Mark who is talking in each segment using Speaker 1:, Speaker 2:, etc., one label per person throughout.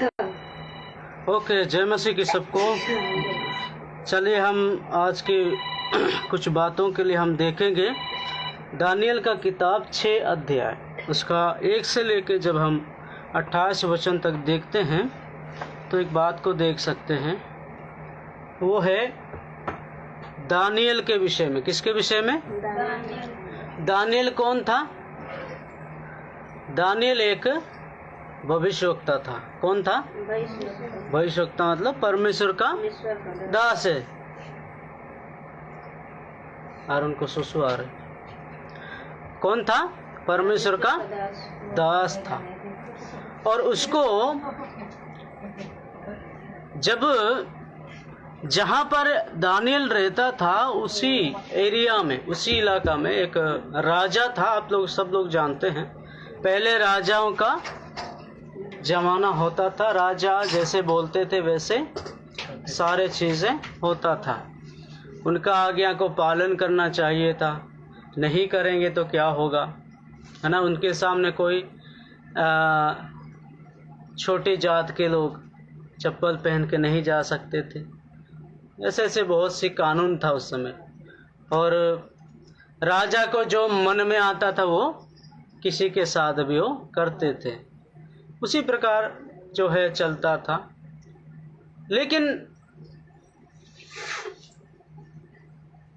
Speaker 1: Okay, जय मसीह की सबको। चलिए हम आज की कुछ बातों के लिए हम देखेंगे दानियल का किताब 6 अध्याय, उसका 1 से लेकर जब हम 28 वचन तक देखते हैं तो एक बात को देख सकते हैं, वो है दानियल के विषय में। किसके विषय में? दानियल कौन था? दानियल एक भविष्यवक्ता था। कौन था? भविष्यवक्ता मतलब परमेश्वर का दास है। और उनको सुसु आ रहे। कौन था? परमेश्वर का दास था। और उसको जब जहां पर दानियल रहता था उसी एरिया में, उसी इलाका में एक राजा था। आप लोग सब लोग जानते हैं, पहले राजाओं का जमाना होता था। राजा जैसे बोलते थे वैसे सारे चीज़ें होता था। उनका आज्ञा को पालन करना चाहिए था। नहीं करेंगे तो क्या होगा, है ना। उनके सामने कोई छोटी जात के लोग चप्पल पहन के नहीं जा सकते थे। ऐसे ऐसे बहुत सी कानून था उस समय। और राजा को जो मन में आता था वो किसी के साथ भी वो करते थे। उसी प्रकार जो है चलता था। लेकिन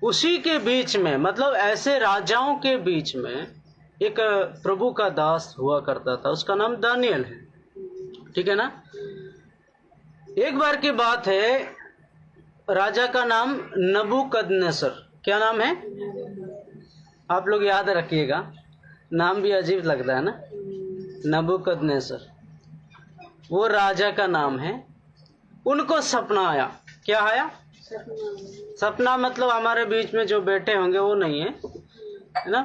Speaker 1: उसी के बीच में, मतलब ऐसे राजाओं के बीच में एक प्रभु का दास हुआ करता था। उसका नाम दानियल है, ठीक है ना। एक बार की बात है, राजा का नाम नबूकदनेस्सर। क्या नाम है? आप लोग याद रखिएगा, नाम भी अजीब लगता है ना, नबूकदनेस्सर। वो राजा का नाम है। उनको सपना आया। क्या आया? सपना मतलब हमारे बीच में जो बैठे होंगे वो नहीं है, है ना।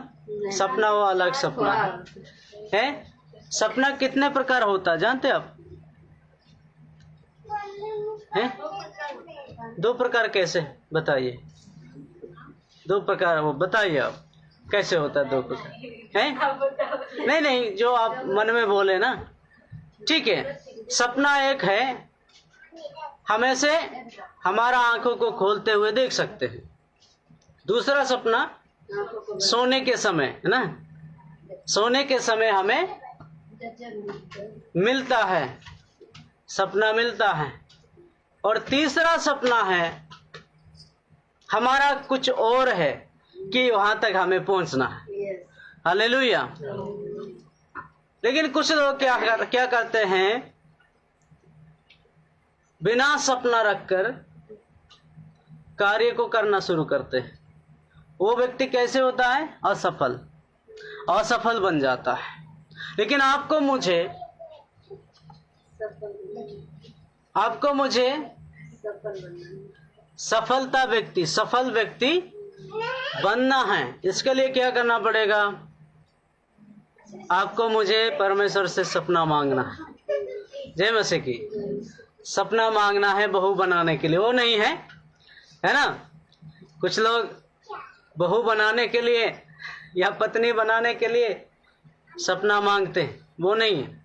Speaker 1: सपना वो अलग सपना है। सपना कितने प्रकार होता है जानते आप? हैं? 2 प्रकार। कैसे बताइए? 2 प्रकार वो बताइए आप, कैसे होता है 2 प्रकार? हैं? नहीं, जो आप मन में बोले ना, ठीक है। सपना एक है, हमें से हमारा आंखों को खोलते हुए देख सकते हैं। दूसरा सपना सोने के समय, है ना, सोने के समय हमें मिलता है, सपना मिलता है। और तीसरा सपना है हमारा कुछ और है कि वहां तक हमें पहुंचना है। हालेलुया। लेकिन कुछ लोग क्या करते हैं, बिना सपना रखकर कार्य को करना शुरू करते हैं। वो व्यक्ति कैसे होता है? असफल बन जाता है। लेकिन आपको मुझे सफल व्यक्ति बनना है। इसके लिए क्या करना पड़ेगा? आपको मुझे परमेश्वर से सपना मांगना है। जय मसीह की। सपना मांगना है बहू बनाने के लिए, वो नहीं है, है ना। कुछ लोग बहू बनाने के लिए या पत्नी बनाने के लिए सपना मांगते हैं, वो नहीं है।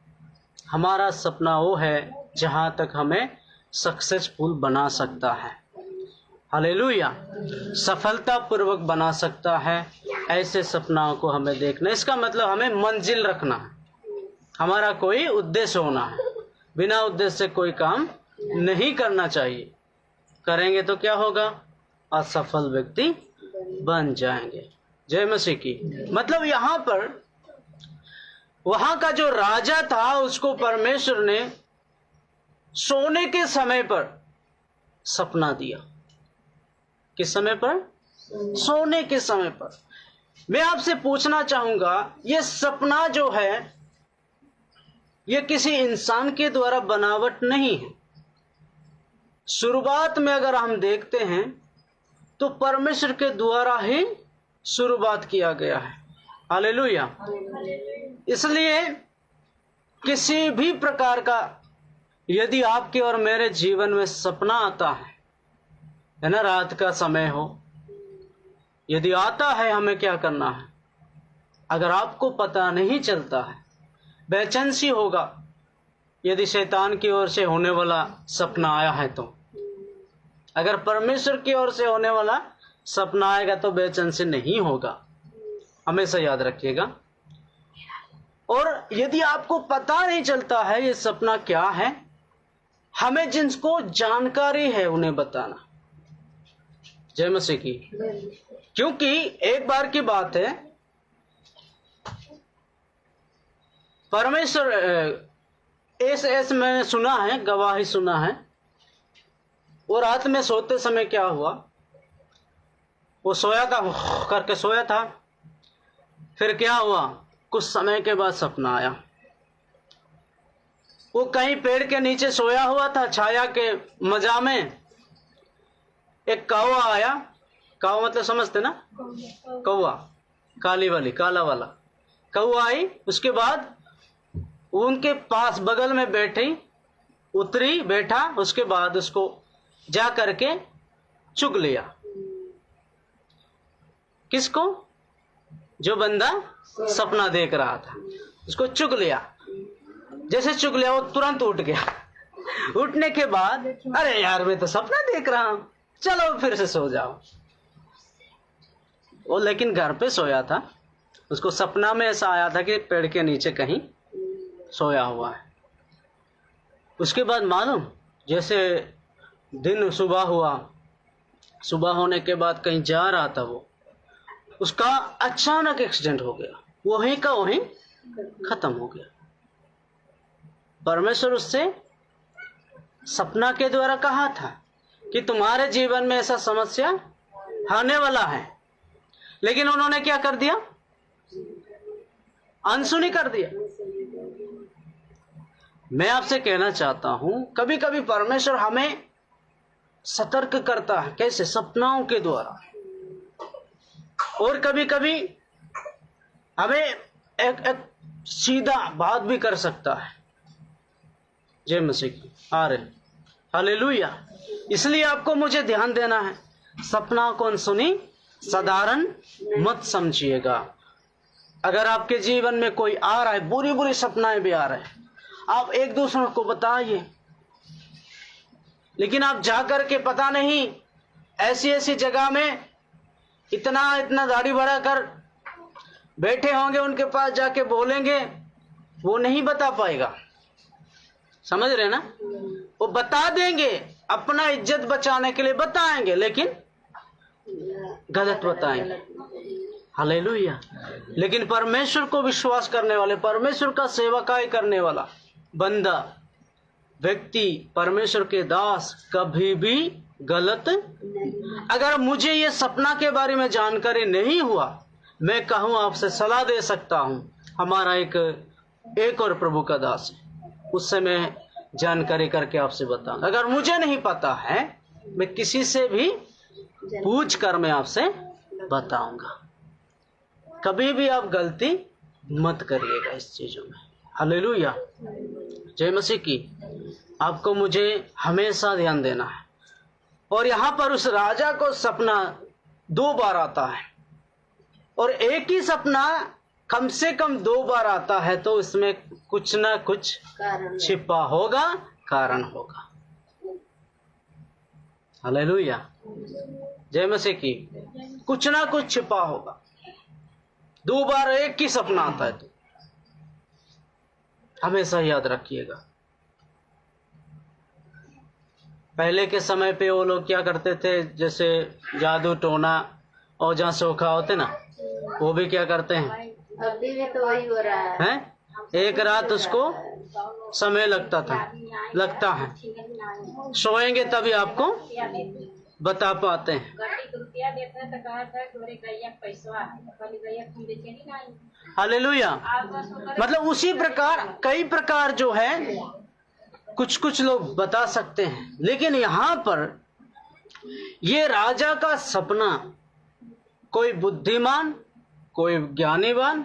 Speaker 1: हमारा सपना वो है जहां तक हमें सक्सेसफुल बना सकता है। हालेलुया। सफलता पूर्वक बना सकता है, ऐसे सपनाओं को हमें देखना। इसका मतलब हमें मंजिल रखना है, हमारा कोई उद्देश्य होना है। बिना उद्देश्य से कोई काम नहीं करना चाहिए। करेंगे तो क्या होगा? असफल व्यक्ति बन जाएंगे। जय मसीह की। मतलब यहाँ पर वहां का जो राजा था उसको परमेश्वर ने सोने के समय पर सपना दिया। किस समय पर? सोने के समय पर। मैं आपसे पूछना चाहूंगा, ये सपना जो है ये किसी इंसान के द्वारा बनावट नहीं है। शुरुआत में अगर हम देखते हैं तो परमेश्वर के द्वारा ही शुरुआत किया गया है। हालेलुया। इसलिए किसी भी प्रकार का यदि आपके और मेरे जीवन में सपना आता है ना, रात का समय हो, यदि आता है, हमें क्या करना है? अगर आपको पता नहीं चलता है, बेचैन सी होगा, यदि शैतान की ओर से होने वाला सपना आया है तो। अगर परमेश्वर की ओर से होने वाला सपना आएगा तो बेचैन से नहीं होगा, हमेशा याद रखिएगा। और यदि आपको पता नहीं चलता है ये सपना क्या है, हमें जिनको जानकारी है उन्हें बताना। जय मसीह की। क्योंकि एक बार की बात है, परमेश्वर ऐसे मैंने सुना है, गवाही सुना है। वो रात में सोते समय क्या हुआ, वो सोया था, करके सोया था। फिर क्या हुआ, कुछ समय के बाद सपना आया। वो कहीं पेड़ के नीचे सोया हुआ था, छाया के मजा में। एक कौवा आया। कौवा मतलब समझते ना, कौवा, काली वाली, काला वाला कौवा आई। उसके बाद उनके पास बगल में बैठी, उतरी, बैठा। उसके बाद उसको जा करके चुग लिया। किसको? जो बंदा सपना देख रहा था, उसको चुग लिया। जैसे चुग लिया, वो तुरंत उठ गया। उठने के बाद, अरे यार मैं तो सपना देख रहा हूं, चलो फिर से सो जाओ। वो लेकिन घर पे सोया था, उसको सपना में ऐसा आया था कि पेड़ के नीचे कहीं सोया हुआ है। उसके बाद मालूम, जैसे दिन सुबह हुआ, सुबह होने के बाद कहीं जा रहा था वो, उसका अचानक एक्सीडेंट हो गया, वहीं का वहीं खत्म हो गया। परमेश्वर उससे सपना के द्वारा कहा था कि तुम्हारे जीवन में ऐसा समस्या आने वाला है, लेकिन उन्होंने क्या कर दिया, अनसुनी कर दिया। मैं आपसे कहना चाहता हूं, कभी कभी परमेश्वर हमें सतर्क करता है। कैसे? सपनाओं के द्वारा। और कभी कभी हमें एक सीधा बात भी कर सकता है। जय मसीह की। आ रहे, हालेलुया। इसलिए आपको मुझे ध्यान देना है, सपना कौन सुनी साधारण मत समझिएगा। अगर आपके जीवन में कोई आ रहा है, बुरी बुरी सपनाएं भी आ रहे हैं, आप एक दूसरे को बताइए। लेकिन आप जाकर के पता नहीं ऐसी ऐसी जगह में इतना दाढ़ी बढ़ा कर बैठे होंगे, उनके पास जाके बोलेंगे, वो नहीं बता पाएगा। समझ रहे ना? वो बता देंगे, अपना इज्जत बचाने के लिए बताएंगे, लेकिन गलत बताएंगे। हालेलुया। लेकिन परमेश्वर को विश्वास करने वाले, परमेश्वर का सेवकाई करने वाला बंदा, व्यक्ति, परमेश्वर के दास कभी भी गलत। अगर मुझे ये सपना के बारे में जानकारी नहीं हुआ, मैं कहूं आपसे सलाह दे सकता हूं, हमारा एक और प्रभु का दास है, उससे मैं जानकारी करके आपसे बताऊंगा। अगर मुझे नहीं पता है, मैं किसी से भी पूछ कर मैं आपसे बताऊंगा। कभी भी आप गलती मत करिएगा इस चीजों में। हालेलुया। जय मसीह की। आपको मुझे हमेशा ध्यान देना है। और यहां पर उस राजा को सपना 2 बार आता है, और एक ही सपना कम से कम 2 बार आता है, तो इसमें कुछ ना कुछ छिपा होगा, कारण होगा। हालेलुया। जय मसीह की। कुछ ना कुछ छिपा होगा। 2 बार एक ही सपना आता है, तो हमेशा याद रखिएगा। पहले के समय पे वो लोग क्या करते थे, जैसे जादू टोना और जहाँ सोखा होते ना, वो भी क्या करते हैं,
Speaker 2: अभी भी तो वही हो रहा है।
Speaker 1: एक रात उसको समय लगता है। सोएंगे तभी आपको बता पाते हैं। हालेलुया। मतलब उसी प्रकार कई प्रकार जो है, कुछ लोग बता सकते हैं, लेकिन यहां पर ये राजा का सपना कोई बुद्धिमान, कोई ज्ञानीवान,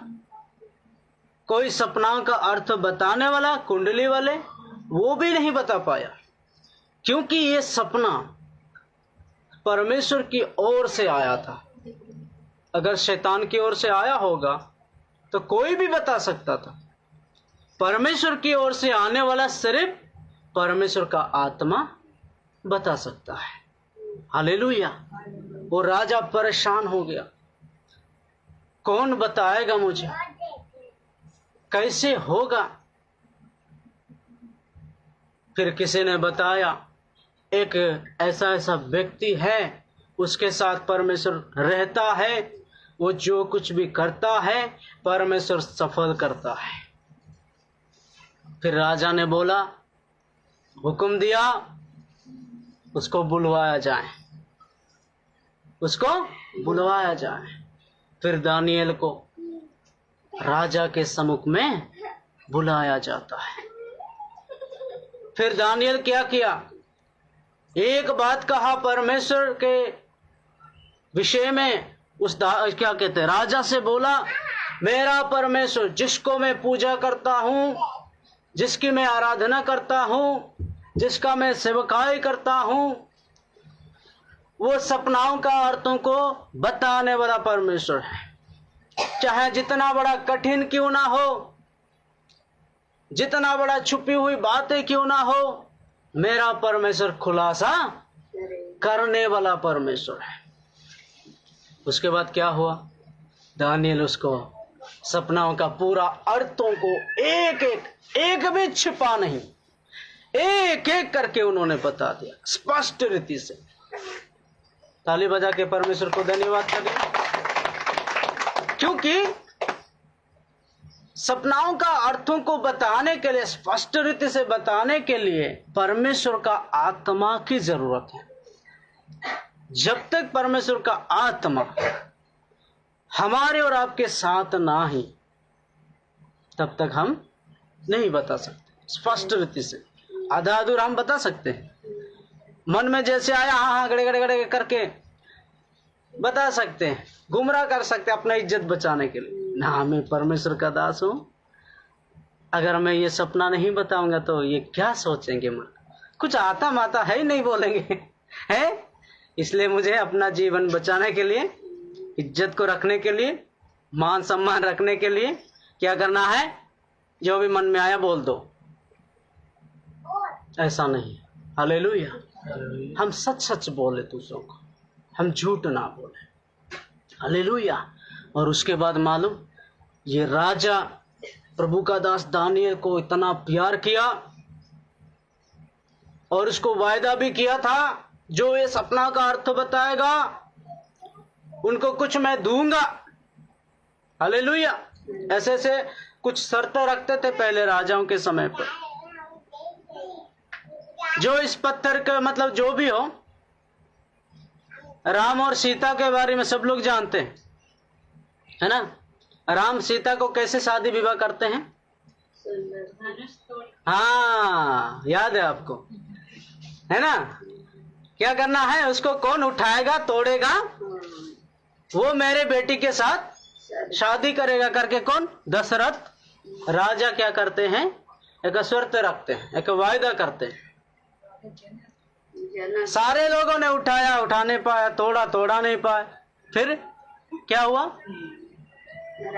Speaker 1: कोई सपनाओं का अर्थ बताने वाला, कुंडली वाले, वो भी नहीं बता पाया, क्योंकि ये सपना परमेश्वर की ओर से आया था। अगर शैतान की ओर से आया होगा तो कोई भी बता सकता था, परमेश्वर की ओर से आने वाला सिर्फ परमेश्वर का आत्मा बता सकता है। हालेलुया। वो राजा परेशान हो गया, कौन बताएगा मुझे, कैसे होगा। फिर किसी ने बताया, एक ऐसा ऐसा व्यक्ति है, उसके साथ परमेश्वर रहता है, वो जो कुछ भी करता है परमेश्वर सफल करता है। फिर राजा ने बोला, हुक्म दिया, उसको बुलवाया जाए, उसको बुलवाया जाए। फिर दानिएल को राजा के सम्मुख में बुलाया जाता है। फिर दानिएल क्या किया, एक बात कहा परमेश्वर के विषय में, क्या कहते हैं, राजा से बोला, मेरा परमेश्वर जिसको मैं पूजा करता हूँ, जिसकी मैं आराधना करता हूँ, जिसका मैं सेवकाई करता हूँ, वो सपनाओं का अर्थों को बताने वाला परमेश्वर है। चाहे जितना बड़ा कठिन क्यों ना हो, जितना बड़ा छुपी हुई बातें क्यों ना हो, मेरा परमेश्वर खुलासा करने वाला परमेश्वर है। उसके बाद क्या हुआ, दानिएल उसको सपनाओं का पूरा अर्थों को एक भी छिपा नहीं, एक एक करके उन्होंने बता दिया स्पष्ट रीति से। ताली बजा के परमेश्वर को धन्यवाद करें, क्योंकि सपनाओं का अर्थों को बताने के लिए, स्पष्ट रीति से बताने के लिए परमेश्वर का आत्मा की जरूरत है। जब तक परमेश्वर का आत्मा हमारे और आपके साथ ना ही, तब तक हम नहीं बता सकते स्पष्ट रीति से। आधा अधूरा हम बता सकते हैं, मन में जैसे आया हाँ गड़े गड़े गड़े करके बता सकते हैं, गुमराह कर सकते हैं अपना इज्जत बचाने के लिए। ना, मैं परमेश्वर का दास हूं, अगर मैं ये सपना नहीं बताऊंगा तो ये क्या सोचेंगे, मन कुछ आता माता है ही नहीं बोलेंगे है। इसलिए मुझे अपना जीवन बचाने के लिए, इज्जत को रखने के लिए, मान सम्मान रखने के लिए क्या करना है, जो भी मन में आया बोल दो, ऐसा नहीं। हालेलुया। हम सच सच बोले दूसरों को, हम झूठ ना बोले। हालेलुया। और उसके बाद मालूम, ये राजा प्रभु का दास दानिएल को इतना प्यार किया और उसको वायदा भी किया था, जो ये सपना का अर्थ बताएगा उनको कुछ मैं दूंगा। हालेलुया। ऐसे ऐसे कुछ शर्तें रखते थे पहले राजाओं के समय पर, जो इस पत्थर का मतलब जो भी हो। राम और सीता के बारे में सब लोग जानते हैं, है ना। राम सीता को कैसे शादी विवाह करते हैं, हाँ याद है आपको, है ना। क्या करना है, उसको कौन उठाएगा तोड़ेगा, वो मेरे बेटी के साथ शादी करेगा करके कौन, दशरथ राजा क्या करते हैं, एक शर्त रखते हैं, एक वायदा करते हैं। सारे लोगों ने उठाया, उठा नहीं पाया, तोड़ा, तोड़ा नहीं पाया। फिर क्या हुआ,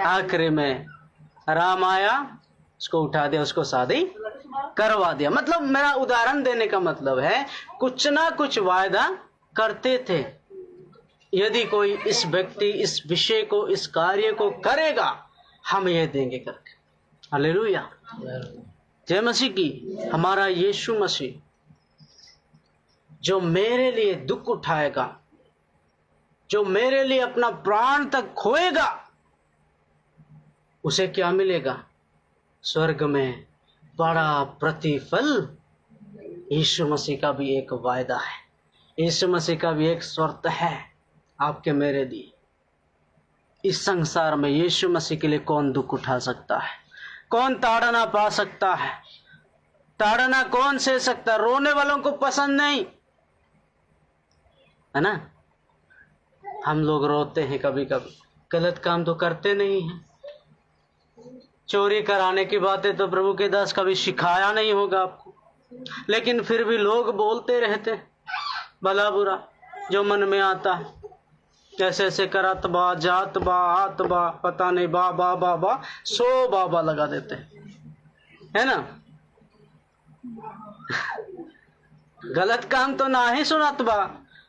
Speaker 1: आखिरी में राम आया, उसको उठा दिया, उसको शादी करवा दिया। मतलब मेरा उदाहरण देने का मतलब है, कुछ ना कुछ वायदा करते थे, यदि कोई इस व्यक्ति इस विषय को, इस कार्य को करेगा, हम ये देंगे करके। हालेलुया। जय मसीह की। हमारा यीशु मसीह जो मेरे लिए दुख उठाएगा, जो मेरे लिए अपना प्राण तक खोएगा, उसे क्या मिलेगा, स्वर्ग में बड़ा प्रतिफल। यीशु मसीह का भी एक वायदा है, यीशु मसीह का भी एक शर्त है आपके मेरे लिए। इस संसार में यीशु मसीह के लिए कौन दुख उठा सकता है, कौन ताड़ना पा सकता है, ताड़ना कौन सह सकता है। रोने वालों को पसंद नहीं, है ना। हम लोग रोते हैं कभी कभी, गलत काम तो करते नहीं हैं। चोरी कराने की बातें तो प्रभु के दास कभी सिखाया नहीं होगा आपको, लेकिन फिर भी लोग बोलते रहते भला बुरा जो मन में आता है। कैसे ऐसे करत बा, जात बा, आत बा, पता नहीं बा बा बा बा, 100 बाबा लगा देते हैं। है ना। गलत काम तो ना ही सुनत बा,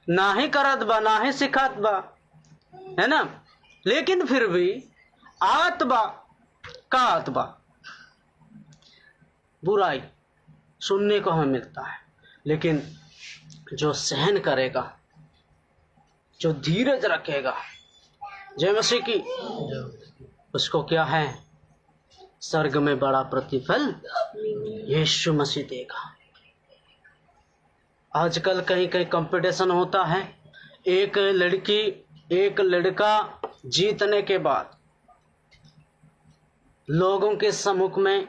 Speaker 1: ना ही करत बा, ना ही सिखात बा, है ना। लेकिन फिर भी आत बा, का आत बा, बुराई सुनने को हमें मिलता है। लेकिन जो सहन करेगा, जो धीरज रखेगा, जय मसीह की, उसको क्या है, स्वर्ग में बड़ा प्रतिफल यीशु मसीह देगा। आजकल कहीं कहीं कंपटीशन होता है, एक लड़की एक लड़का जीतने के बाद लोगों के सम्मुख में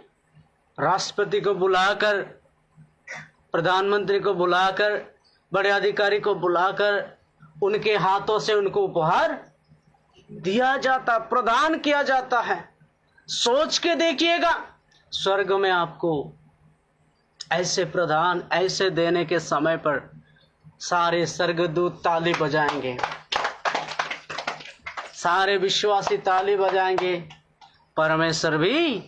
Speaker 1: राष्ट्रपति को बुलाकर, प्रधानमंत्री को बुलाकर, बड़े अधिकारी को बुलाकर उनके हाथों से उनको उपहार दिया जाता, प्रदान किया जाता है। सोच के देखिएगा, स्वर्ग में आपको ऐसे प्रदान, ऐसे देने के समय पर सारे स्वर्गदूत ताली बजाएंगे, सारे विश्वासी ताली बजाएंगे, परमेश्वर भी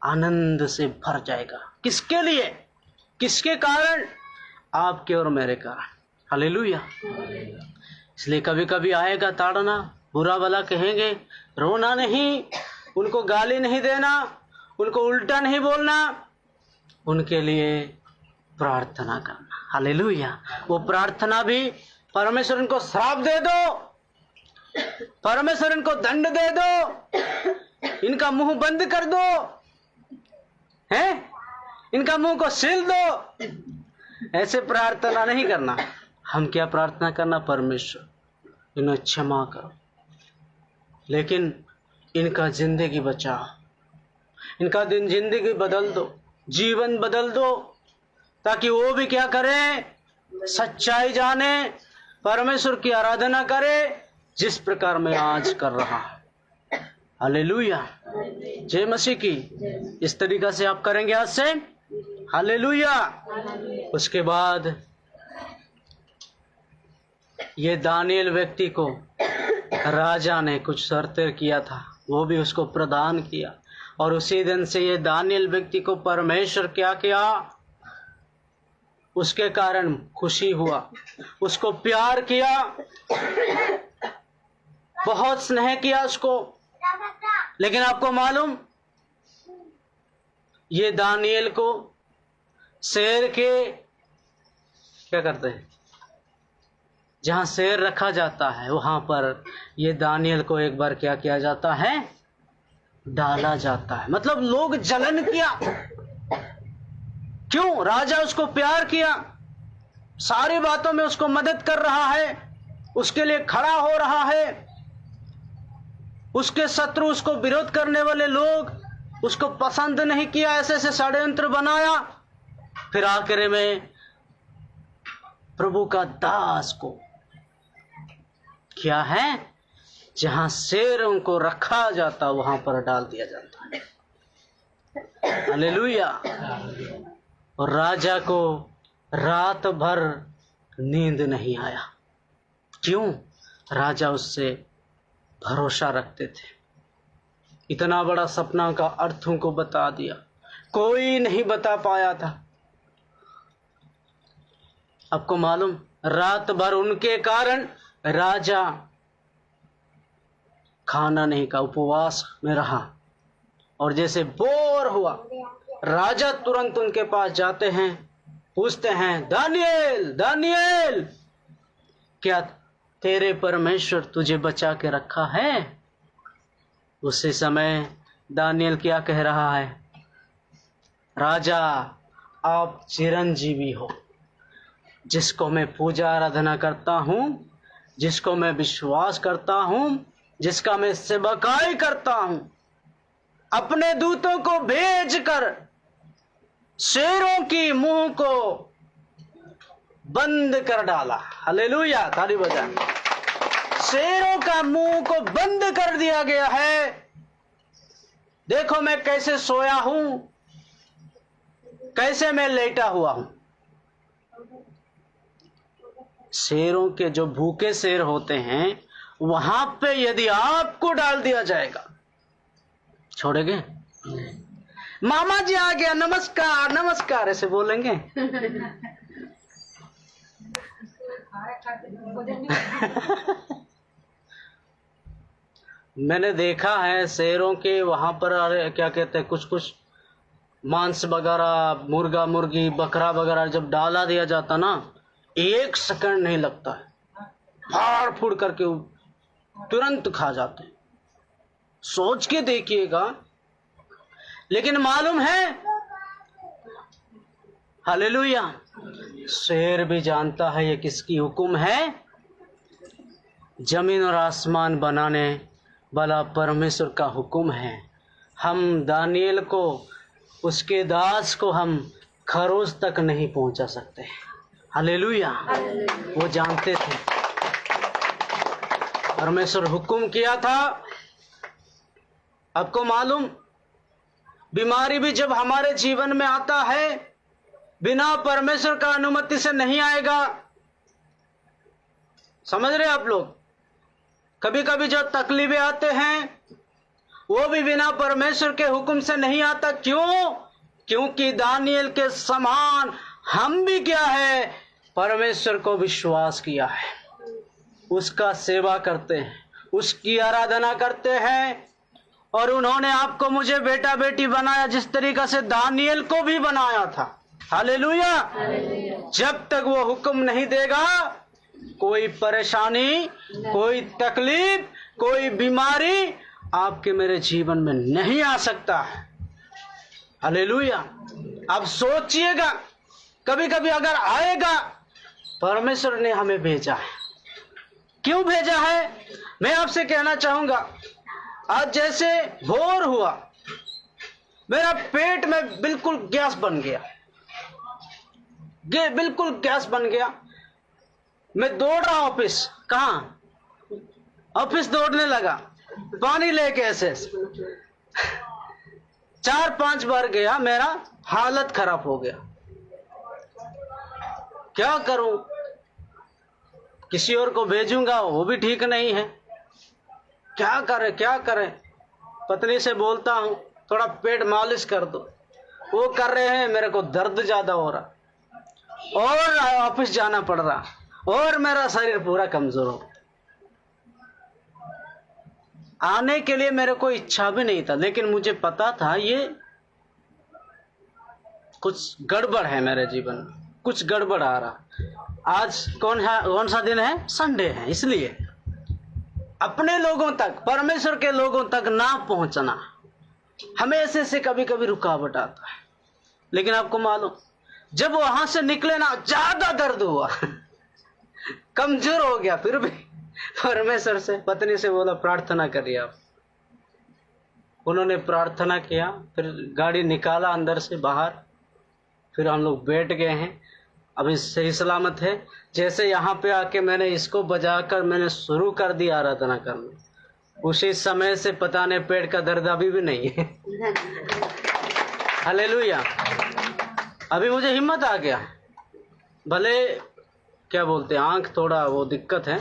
Speaker 1: आनंद से भर जाएगा। किसके लिए, किसके कारण, आपके और मेरे कारण। हालेलुया। इसलिए कभी कभी आएगा ताड़ना, बुरा भला कहेंगे, रोना नहीं, उनको गाली नहीं देना, उनको उल्टा नहीं बोलना, उनके लिए प्रार्थना करना। हालेलुया। वो प्रार्थना भी, परमेश्वर इनको श्राप दे दो, परमेश्वर इनको दंड दे दो, इनका मुंह बंद कर दो, हैं, इनका मुंह को सील दो, ऐसे प्रार्थना नहीं करना। हम क्या प्रार्थना करना, परमेश्वर इन्हें क्षमा करो, लेकिन इनका जिंदगी बचाओ, इनका दिन जिंदगी बदल दो, जीवन बदल दो, ताकि वो भी क्या करे, सच्चाई जाने, परमेश्वर की आराधना करे, जिस प्रकार मैं आज कर रहा हूं। हालेलुया। जय मसीह की। इस तरीका से आप करेंगे आज से। हालेलुया। उसके बाद ये दानियल व्यक्ति को राजा ने कुछ शर्तें किया था, वो भी उसको प्रदान किया, और उसी दिन से ये दानियल व्यक्ति को परमेश्वर क्या किया, उसके कारण खुशी हुआ, उसको प्यार किया, बहुत स्नेह किया उसको। लेकिन आपको मालूम, ये दानियल को शेर के क्या करते हैं, जहां शेर रखा जाता है वहां पर ये दानियल को एक बार क्या किया जाता है, डाला जाता है। मतलब लोग जलन किया, क्यों, राजा उसको प्यार किया, सारी बातों में उसको मदद कर रहा है, उसके लिए खड़ा हो रहा है। उसके शत्रु, उसको विरोध करने वाले लोग उसको पसंद नहीं किया, ऐसे ऐसे षड्यंत्र बनाया। फिर आखिर में प्रभु का दास को क्या है, जहां शेरों को रखा जाता वहां पर डाल दिया जाता है। हालेलुया। और राजा को रात भर नींद नहीं आया। क्यों, राजा उससे भरोसा रखते थे। इतना बड़ा सपना का अर्थ उनको बता दिया, कोई नहीं बता पाया था। आपको मालूम, रात भर उनके कारण राजा खाना नहीं खा, उपवास में रहा। और जैसे बोर हुआ, राजा तुरंत उनके पास जाते हैं, पूछते हैं, दानियल दानियल, क्या तेरे परमेश्वर तुझे बचा के रखा है? उसी समय दानियल क्या कह रहा है, राजा आप चिरंजीवी हो, जिसको मैं पूजा आराधना करता हूं, जिसको मैं विश्वास करता हूं, जिसका मैं सेवकाई करता हूं, अपने दूतों को भेजकर शेरों की मुंह को बंद कर डाला। हालेलुया, ताली बजाएं। शेरों का मुंह को बंद कर दिया गया है। देखो मैं कैसे सोया हूं, कैसे मैं लेटा हुआ हूं। शेरों के जो भूखे शेर होते हैं, वहां पे यदि आपको डाल दिया जाएगा, छोड़ेंगे? मामा जी आ गया, नमस्कार नमस्कार ऐसे बोलेंगे। मैंने देखा है शहरों के वहां पर, अरे क्या कहते हैं, कुछ कुछ मांस वगैरह, मुर्गा मुर्गी बकरा वगैरह जब डाला दिया जाता ना, 1 सेकंड नहीं लगता है, फाड़ फूड़ करके तुरंत खा जाते हैं। सोच के देखिएगा। लेकिन मालूम है, हालेलुया, शेर भी जानता है ये किसकी हुक्म है। जमीन और आसमान बनाने वाला परमेश्वर का हुक्म है। हम दानियल को, उसके दास को हम खरोज तक नहीं पहुंचा सकते। हालेलुया, वो जानते थे। परमेश्वर हुक्म किया था। आपको मालूम, बीमारी भी जब हमारे जीवन में आता है, बिना परमेश्वर का अनुमति से नहीं आएगा। समझ रहे आप लोग? कभी कभी जो तकलीफें आते हैं वो भी बिना परमेश्वर के हुक्म से नहीं आता। क्यों? क्योंकि दानियल के समान हम भी क्या है, परमेश्वर को विश्वास किया है, उसका सेवा करते हैं, उसकी आराधना करते हैं। और उन्होंने आपको मुझे बेटा बेटी बनाया जिस तरीका से दानियल को भी बनाया था। हालेलुया। जब तक वो हुक्म नहीं देगा, कोई परेशानी, कोई तकलीफ, कोई बीमारी आपके मेरे जीवन में नहीं आ सकता है। हालेलुया। अब सोचिएगा, कभी कभी अगर आएगा, परमेश्वर ने हमें भेजा है। क्यों भेजा है? मैं आपसे कहना चाहूंगा, आज जैसे भोर हुआ, मेरा पेट में बिल्कुल गैस बन गया, बिल्कुल गैस बन गया। मैं दौड़ रहा ऑफिस, कहाँ? ऑफिस दौड़ने लगा, पानी लेके ऐसे 4-5 बार गया, मेरा हालत खराब हो गया। क्या करूं? किसी और को भेजूंगा, वो भी ठीक नहीं है। क्या करें क्या करें? पत्नी से बोलता हूं थोड़ा पेट मालिश कर दो, वो कर रहे हैं, मेरे को दर्द ज्यादा हो रहा और ऑफिस जाना पड़ रहा और मेरा शरीर पूरा कमजोर हो। आने के लिए मेरे को इच्छा भी नहीं था, लेकिन मुझे पता था ये कुछ गड़बड़ है मेरे जीवन में, कुछ गड़बड़ आ रहा। आज कौन सा दिन है? संडे है। इसलिए अपने लोगों तक, परमेश्वर के लोगों तक ना पहुंचना हमें ऐसे कभी कभी रुकावट आता है। लेकिन आपको मालूम, जब वहां से निकले ना, ज्यादा दर्द हुआ, कमजोर हो गया। फिर भी परमेश्वर से, पत्नी से बोला प्रार्थना करिए आप। उन्होंने प्रार्थना किया, फिर गाड़ी निकाला अंदर से बाहर, फिर हम लोग बैठ गए हैं। अभी सही सलामत है। जैसे यहाँ पे आके मैंने इसको बजाकर मैंने शुरू कर दी आराधना करना, उसी समय से पता नहीं पेट का दर्द अभी भी नहीं है। हालेलुया। अभी मुझे हिम्मत आ गया। भले क्या बोलते हैं, आंख थोड़ा वो दिक्कत है,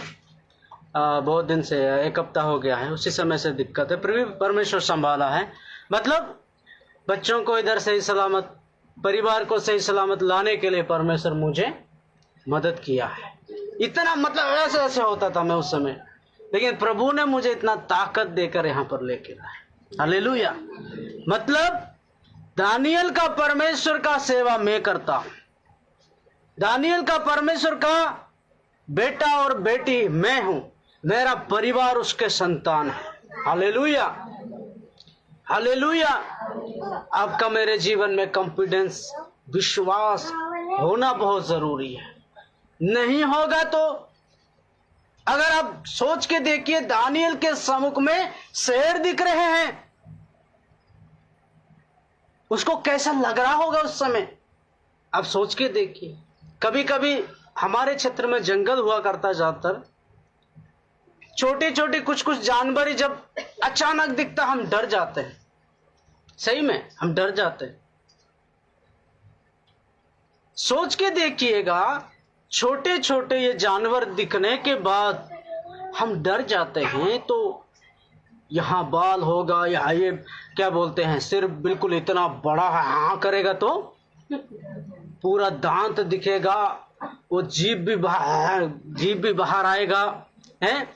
Speaker 1: बहुत दिन से, 1 हफ्ता हो गया है, उसी समय से दिक्कत है, फिर भी परमेश्वर संभाला है। मतलब बच्चों को इधर सही सलामत, परिवार को सही सलामत लाने के लिए परमेश्वर मुझे मदद किया है। इतना मतलब ऐसे ऐसे होता था मैं उस समय, लेकिन प्रभु ने मुझे इतना ताकत देकर यहाँ पर लेके आया। हालेलुया। मतलब दानियल का परमेश्वर का सेवा मैं करता हूं, दानियल का परमेश्वर का बेटा और बेटी मैं हूं, मेरा परिवार उसके संतान है। हालेलुया। हालेलुया। आपका मेरे जीवन में कॉन्फिडेंस, विश्वास होना बहुत जरूरी है। नहीं होगा तो, अगर आप सोच के देखिए, दानियल के सम्मुख में शेर दिख रहे हैं, उसको कैसा लग रहा होगा उस समय? आप सोच के देखिए। कभी कभी हमारे क्षेत्र में जंगल हुआ करता, ज्यादातर छोटे छोटे कुछ कुछ जानवर ही जब अचानक दिखता, हम डर जाते हैं। सही में हम डर जाते हैं। सोच के देखिएगा, छोटे छोटे ये जानवर दिखने के बाद हम डर जाते हैं, तो यहाँ बाल होगा, यहाँ ये क्या बोलते हैं, सिर बिल्कुल इतना बड़ा है, हाँ करेगा तो पूरा दांत दिखेगा, वो जीभ भी बाहर आएगा, हैं?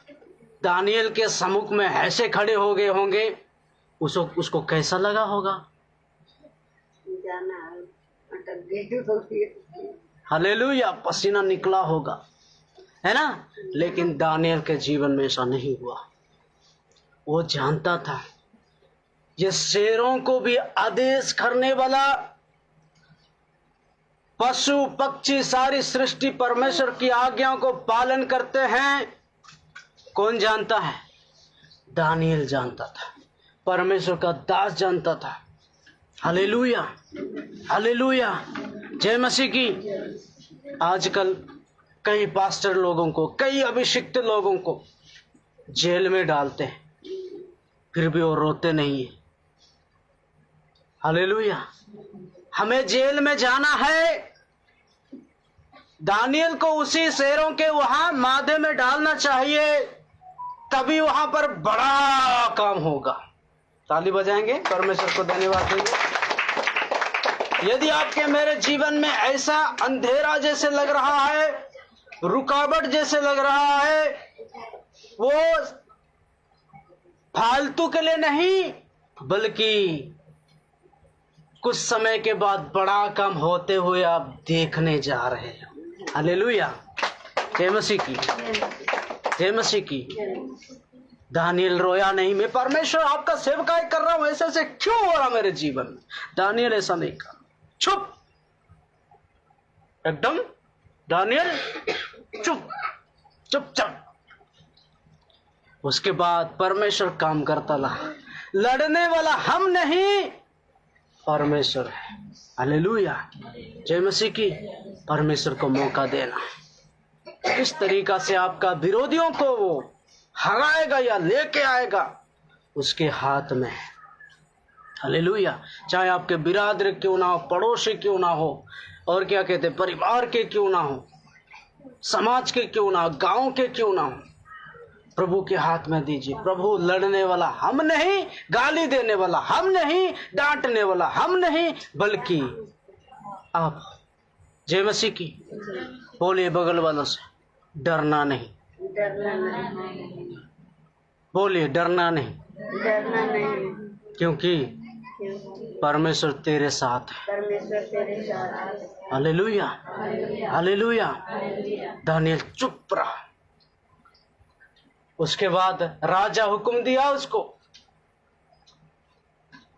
Speaker 1: दानियल के सम्मुख में ऐसे खड़े हो गए होंगे, उसको कैसा लगा होगा?
Speaker 2: जाना अटक गई।
Speaker 1: हालेलुया, पसीना निकला होगा, है ना? लेकिन दानियल के जीवन में ऐसा नहीं हुआ। वो जानता था ये शेरों को भी आदेश करने वाला, पशु पक्षी सारी सृष्टि परमेश्वर की आज्ञाओं को पालन करते हैं। कौन जानता है? दानियल जानता था, परमेश्वर का दास जानता था। हालेलुया, हालेलुया, जय मसीह की। आजकल कई पास्टर लोगों को, कई अभिषिक्त लोगों को जेल में डालते हैं, फिर भी वो रोते नहीं है। हालेलुया, हमें जेल में जाना है। दानियल को उसी शेरों के वहां मादे में डालना चाहिए, तभी वहां पर बड़ा काम होगा। ताली बजाएंगे, परमेश्वर को धन्यवाद देंगे। यदि आपके मेरे जीवन में ऐसा अंधेरा जैसे लग रहा है, रुकावट जैसे लग रहा है, वो फालतू के लिए नहीं, बल्कि कुछ समय के बाद बड़ा काम होते हुए आप देखने जा रहे हैं। हालेलुया, जय मसीह की, जय मसीह की। दानियल रोया नहीं, मैं परमेश्वर आपका सेवकाई कर रहा हूं, ऐसे ऐसे क्यों हो रहा मेरे जीवन में? दानियल ऐसा नहीं कहा, चुप, एकदम दानियल चुप, चुपचाप। उसके बाद परमेश्वर काम करता रहा। लड़ने वाला हम नहीं, परमेश्वर है। हालेलुया, जय मसीह की। परमेश्वर को मौका देना, किस तरीका से आपका विरोधियों को वो हराएगा या लेके आएगा, उसके हाथ में है। हालेलुया, चाहे आपके बिरादर क्यों ना हो, पड़ोसी क्यों ना हो, और क्या कहते हैं, परिवार के क्यों ना हो, समाज के क्यों ना हो, गांव के क्यों ना हो, प्रभु के हाथ में दीजिए। प्रभु लड़ने वाला हम नहीं, गाली देने वाला हम नहीं, डांटने वाला हम नहीं, बल्कि आप। जय मसीह की। बोलिए बगल वालों से, डरना नहीं।
Speaker 2: डरना नहीं,
Speaker 1: बोलिए डरना नहीं,
Speaker 2: डरना नहीं,
Speaker 1: क्योंकि परमेश्वर तेरे साथ है।
Speaker 2: परमेश्वर तेरे साथ है।
Speaker 1: Hallelujah, hallelujah. दानियल चुप रहा। उसके बाद राजा हुक्म दिया उसको,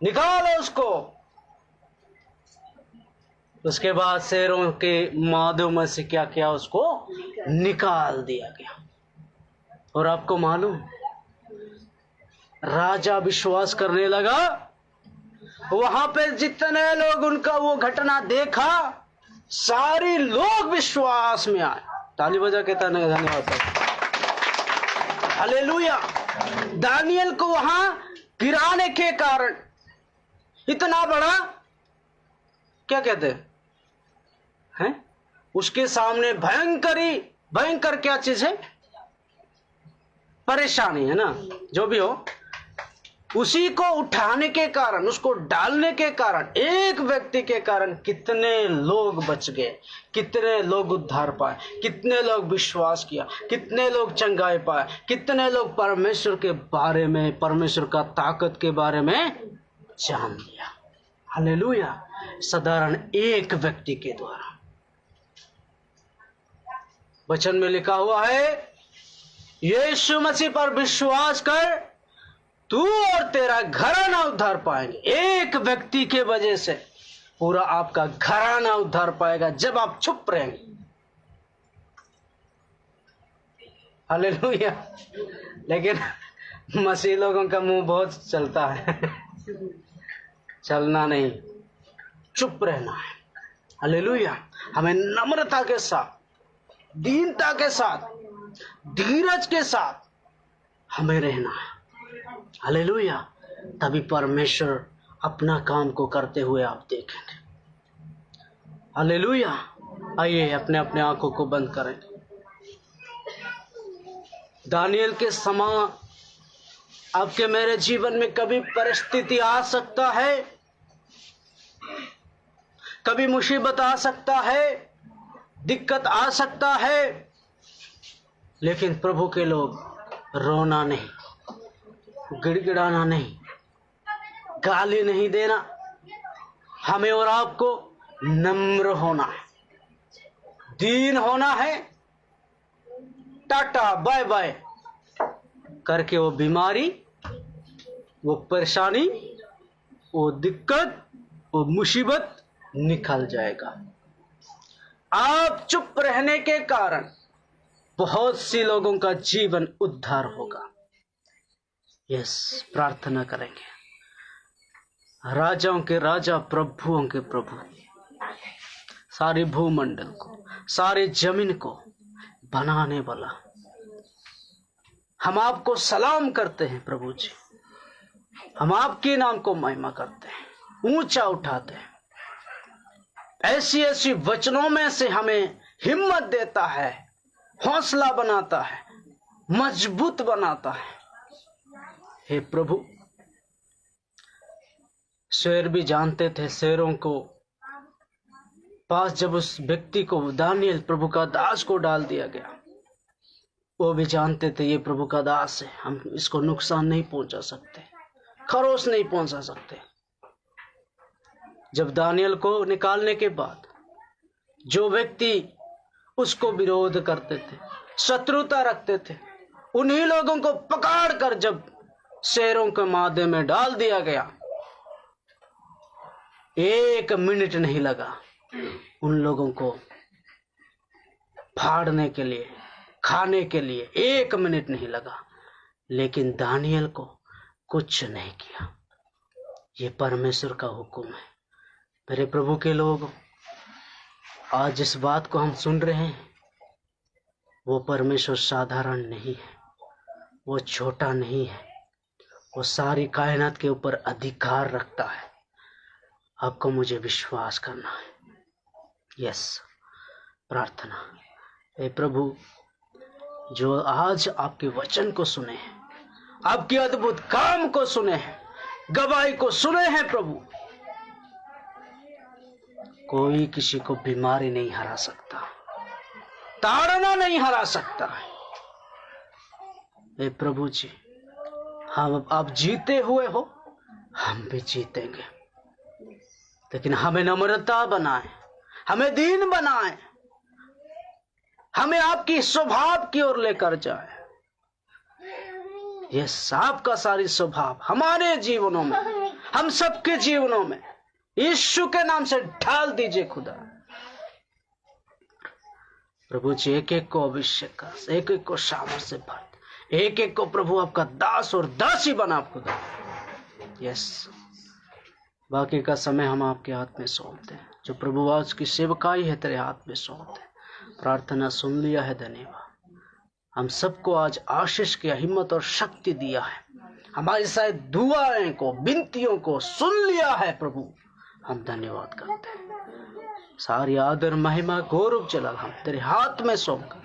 Speaker 1: निकालो उसको। उसके बाद शेरों के मादों में से क्या किया, उसको निकाल दिया गया। और आपको मालूम, राजा विश्वास करने लगा। वहां पे जितने लोग उनका वो घटना देखा, सारे लोग विश्वास में आए। ताली बजा के धन्यवाद। हालेलुया। दानियल को वहां गिराने के कारण, इतना बड़ा क्या कहते हैं, उसके सामने भयंकर क्या चीज है, परेशानी है ना, जो भी हो, उसी को उठाने के कारण, उसको डालने के कारण, एक व्यक्ति के कारण कितने लोग बच गए, कितने लोग उद्धार पाए, कितने लोग विश्वास किया, कितने लोग चंगाई पाए, कितने लोग परमेश्वर के बारे में, परमेश्वर का ताकत के बारे में जान लिया। हालेलुया। साधारण एक व्यक्ति के द्वारा। वचन में लिखा हुआ है, यीशु मसीह पर विश्वास कर, तू और तेरा घराना उद्धार पाएंगे। एक व्यक्ति के वजह से पूरा आपका घराना उद्धार पाएगा, जब आप चुप रहेंगे। हालेलुया। लेकिन मसीह लोगों का मुंह बहुत चलता है। चलना नहीं, चुप रहना है। हालेलुया। हमें नम्रता के साथ, दीनता के साथ, धीरज के साथ हमें रहना है। हालेलुया। तभी परमेश्वर अपना काम को करते हुए आप देखेंगे। हालेलुया। आइए अपने अपने आंखों को बंद करें। दानियल के समान आपके मेरे जीवन में कभी परिस्थिति आ सकता है, कभी मुसीबत आ सकता है, दिक्कत आ सकता है, लेकिन प्रभु के लोग रोना नहीं, गिड़गिड़ाना नहीं, गाली नहीं देना। हमें और आपको नम्र होना है, दीन होना है, टाटा बाय बाय करके वो बीमारी, वो परेशानी, वो दिक्कत, वो मुसीबत निकल जाएगा। आप चुप रहने के कारण बहुत सी लोगों का जीवन उद्धार होगा। यस, प्रार्थना करेंगे। राजाओं के राजा, प्रभुओं के प्रभु, सारे भूमंडल को, सारे जमीन को बनाने वाला, हम आपको सलाम करते हैं प्रभु जी। हम आपके नाम को महिमा करते हैं, ऊंचा उठाते हैं। ऐसी ऐसी वचनों में से हमें हिम्मत देता है, हौसला बनाता है, मजबूत बनाता है। हे प्रभु, शेर भी जानते थे, शेरों को पास जब उस व्यक्ति को, दानियल प्रभु का दास को डाल दिया गया, वो भी जानते थे ये प्रभु का दास है, हम इसको नुकसान नहीं पहुंचा सकते, खरोच नहीं पहुंचा सकते। जब दानियल को निकालने के बाद जो व्यक्ति उसको विरोध करते थे, शत्रुता रखते थे, उन्हीं लोगों को पकड़ कर जब शेरों के मादे में डाल दिया गया, 1 मिनट नहीं लगा उन लोगों को फाड़ने के लिए, खाने के लिए 1 मिनट नहीं लगा। लेकिन दानियल को कुछ नहीं किया। ये परमेश्वर का हुक्म है। मेरे प्रभु के लोग, आज इस बात को हम सुन रहे हैं, वो परमेश्वर साधारण नहीं है, वो छोटा नहीं है, वो सारी कायनात के ऊपर अधिकार रखता है। आपको मुझे विश्वास करना है। यस, प्रार्थना। हे प्रभु, जो आज आपके वचन को सुने हैं, आपके अद्भुत काम को सुने हैं, गवाही को सुने हैं प्रभु, कोई किसी को बीमारी नहीं हरा सकता, ताड़ना नहीं हरा सकता है। हे प्रभु जी, हम आप जीते हुए हो, हम भी जीतेंगे, लेकिन हमें नम्रता बनाए, हमें दीन बनाए, हमें आपकी स्वभाव की ओर लेकर जाए। यह आपका सारी स्वभाव हमारे जीवनों में, हम सबके जीवनों में यीशु के नाम से ढाल दीजिए खुदा। प्रभु जी, एक एक को अभिषेक कर, एक एक को सामर्थ से भर, एक एक को प्रभु आपका दास और दासी बना खुदा। यस, बाकी का समय हम आपके हाथ में सौंपते हैं। जो प्रभु आज की सेवकाई है तेरे हाथ में सौंपते हैं। प्रार्थना सुन लिया है, धन्यवाद। हम सबको आज आशीष किया, हिम्मत और शक्ति दिया है, हमारी शायद दुआएं को, विनतियों को सुन लिया है प्रभु, हम धन्यवाद करते हैं। सारी आदर, महिमा, गौरव, जलाल हम तेरे हाथ में सौंपकर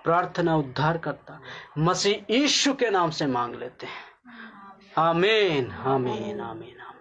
Speaker 1: प्रार्थना उद्धार करता मसीह यीशु के नाम से मांग लेते हैं। आमीन, आमीन, आमीन, आमीन।